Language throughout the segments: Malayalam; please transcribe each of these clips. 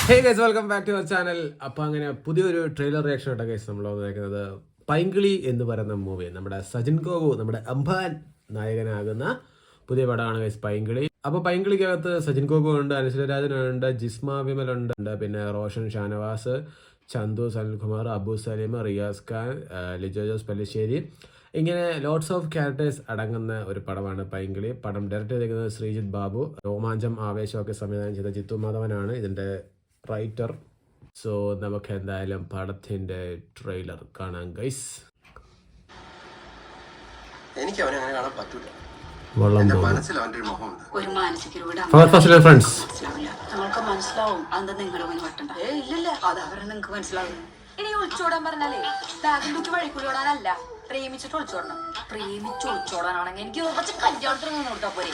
Hey guys, welcome back to our channel. അപ്പോൾ അങ്ങനെ പുതിയൊരു ട്രെയിലർ റിയാക്ഷൻ ആയിട്ട് ഗൈസ് നമ്മൾ വന്നിരിക്കുന്നത് പൈങ്കിളി എന്ന് പറയുന്ന മൂവി. നമ്മുടെ സജിൻ ഗോപു, നമ്മുടെ അംബാൻ നായകനാകുന്ന പുതിയ പടമാണ് ഗൈസ് പൈങ്കിളി. അപ്പോൾ പൈങ്കിളിക്കകത്ത് സജിൻ ഗോപു ഉണ്ട്, അനുശ്വര രാജനുണ്ട്, ജിസ്മ വിമലുണ്ട്, പിന്നെ റോഷൻ ഷാനവാസ്, ചന്തു സനിൽകുമാർ, അബു സലീം, റിയാസ് ഖാൻ, ലിജോ ജോസ് പല്ലിശ്ശേരി, ഇങ്ങനെ ലോട്ട്സ് ഓഫ് ക്യാരക്ടേഴ്സ് അടങ്ങുന്ന ഒരു പടമാണ് പൈങ്കിളി. പടം ഡയറക്റ്റ് ചെയ്തിരിക്കുന്നത് ശ്രീജിത്ത് ബാബു. രോമാഞ്ചം ആവേശമൊക്കെ സംവിധാനം ചെയ്ത ജിത്തു മാധവനാണ് ഇതിൻ്റെ റൈറ്റർ. സോ നമുക്ക് എന്തായാലും പടത്തിന്റെ ട്രെയിലർ കാണാം ഗൈസ്. എനിക്ക് അവനെ അങ്ങനെ കാണാൻ പറ്റൂല. മനസ്സിലാവും അത് നിങ്ങളെ വട്ടണ്ട. ഇല്ലല്ല, അത് അവരെ നിങ്ങൾക്ക് മനസ്സിലാവും. ഇനി ഒളിച്ചോടാൻ പറഞ്ഞാലേ ബാഗും തൂക്കി വഴിക്കുള്ളിയോടാനല്ല, പ്രേമിച്ചിട്ട് ഒളിച്ചോടണം. പ്രേമിച്ച് ഒളിച്ചോടാനാണെങ്കിൽ എനിക്ക് കുറച്ച് കല്യാണത്തിന് നിന്ന് കൊടുത്താ പോരെ.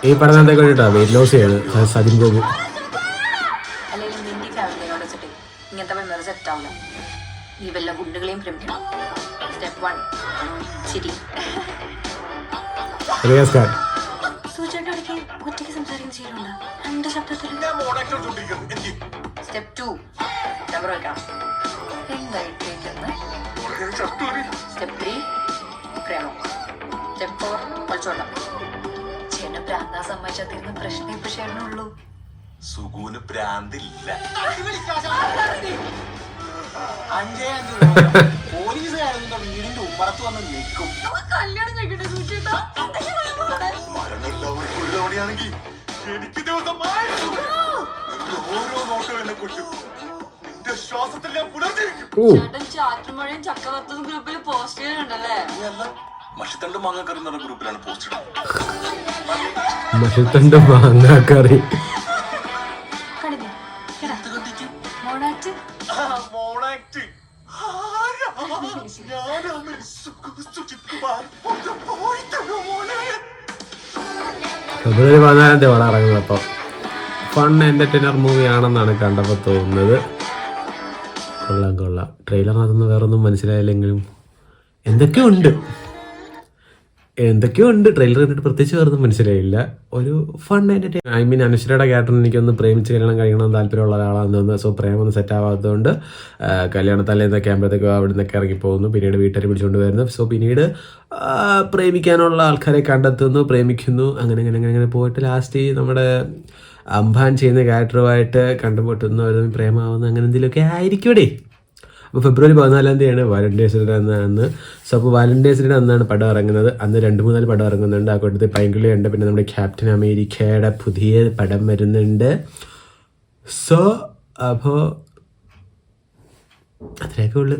ഈ പടം എന്തൊക്കെ വെയിറ്റ് ലോസ് ചെയ്യാണ് സജിൻ ഗോപു. അല്ലെങ്കിൽ നിന്റെ ഫാമിലിയോട് വെച്ചിട്ട് ഇങ്ങനത്തെ മെമ്മറി സെറ്റ് ആവില്ല. നീ വല്ല ഗുണ്ടുകളെയും പ്രേമിക്കണം. സ്റ്റെപ്പ് 1 ശരി. സൂചിയുടെ അടുക്ക് ഒറ്റയ്ക്ക് സംസാരിക്കുന്ന ശീലമുണ്ട് എന്റെ ശബ്ദത്തിൽ. സ്റ്റെപ്പ് 2 നമ്പർ വെക്കണം. എന്തായിട്ടേക്കെന്ന്. സ്റ്റെപ്പ് 3 പ്രേമം. സ്റ്റെപ്പ് 4 ഒളിച്ചോടണം. ചേട്ടന് പ്രാന്താ സമ്മതിച്ചാത്തിരുന്ന പ്രശ്നം ഇപ്പൊ ചേട്ടനുള്ളൂ. സുഖൂന് പ്രാന്തില്ല. പോലീസുകാരുടെ വീടിന്റെ ഉമ്മറത്ത് വന്ന് നിൽക്കും. കല്യാണം കഴിക്കട്ടെ സൂചിട്ടാ. മരണെല്ലാവണെങ്കിൽ എനിക്ക് ദിവസം ഓരോ നോട്ടം എന്നെ കൊണ്ടു നിന്റെ ശ്വാസത്തിൽ ഞാൻ പുലർത്തിരിക്കും. ചേട്ടൻ ചാറ്റുമഴയും ചക്കവത്തതും ഗ്രൂപ്പിൽ പോസ്റ്റ് ചെയ്യുന്നുണ്ടല്ലേ? മഷിത്തണ്ട് മാങ്ങാക്കറി എന്ന ഗ്രൂപ്പിലാണ് പോസ്റ്റ് ഇടുന്നത്. മഷിത്തണ്ട് മാങ്ങാക്കറി ഫെബ്രുവരി 14 പടം ഇറങ്ങുന്നത്. അപ്പോൾ ഫൺ എന്റർടൈനർ മൂവി ആണെന്നാണ് കണ്ടപ്പോൾ തോന്നുന്നത്. കൊള്ളാം. ട്രെയിലറിനകത്തുനിന്ന് വേറൊന്നും മനസ്സിലായില്ലെങ്കിലും എന്തൊക്കെയോ ഉണ്ട്. ട്രെയിലർ കണ്ടിട്ട് പ്രത്യേകിച്ച് വേറൊന്നും മനസ്സിലായില്ല. ഒരു ഫൺ എന്റർടൈൻ. അനുശ്വരയുടെ ക്യാരക്ടറിന് എനിക്കൊന്ന് പ്രേമിച്ച് കല്യാണം കഴിക്കണമെന്ന് താല്പര്യമുള്ള ഒരാളാണെന്ന് തോന്നുന്നത്. സോ പ്രേമൊന്നും സെറ്റ് ആവാത്തതുകൊണ്ട് കല്യാണത്തലേന്നൊക്കെ ആകുമ്പോഴത്തേക്കും അവിടെ നിന്നൊക്കെ ഇറങ്ങിപ്പോകുന്നു. പിന്നീട് വീട്ടുകാർ പിടിച്ചുകൊണ്ട് വരുന്നു. സോ പിന്നീട് പ്രേമിക്കാനുള്ള ആൾക്കാരെ കണ്ടെത്തുന്നു, പ്രേമിക്കുന്നു. അങ്ങനെ പോയിട്ട് ലാസ്റ്റ് നമ്മുടെ അംബാൻ ചെയ്യുന്ന ക്യാരക്ടറുമായിട്ട് കണ്ടുമുട്ടുന്നു, അവരും പ്രേമാവുന്നു. അങ്ങനെ എന്തെങ്കിലുമൊക്കെ ആയിരിക്കൂടെ. അപ്പോൾ ഫെബ്രുവരി 14 വാലന്റൈൻസ് ഡേ അന്ന്. സോ അപ്പോൾ വാലന്റൈൻസ് ഡേ അന്നാണ് പടം ഇറങ്ങുന്നത്. അന്ന് 2-3 പടം ഇറങ്ങുന്നുണ്ട്. ആ കൂട്ടത്തിൽ പൈങ്കിളി ഉണ്ട്, പിന്നെ നമ്മുടെ ക്യാപ്റ്റൻ അമേരിക്കയുടെ പുതിയ പടം വരുന്നുണ്ട്. സോ അപ്പോൾ അത്രയൊക്കെ ഉള്ളു.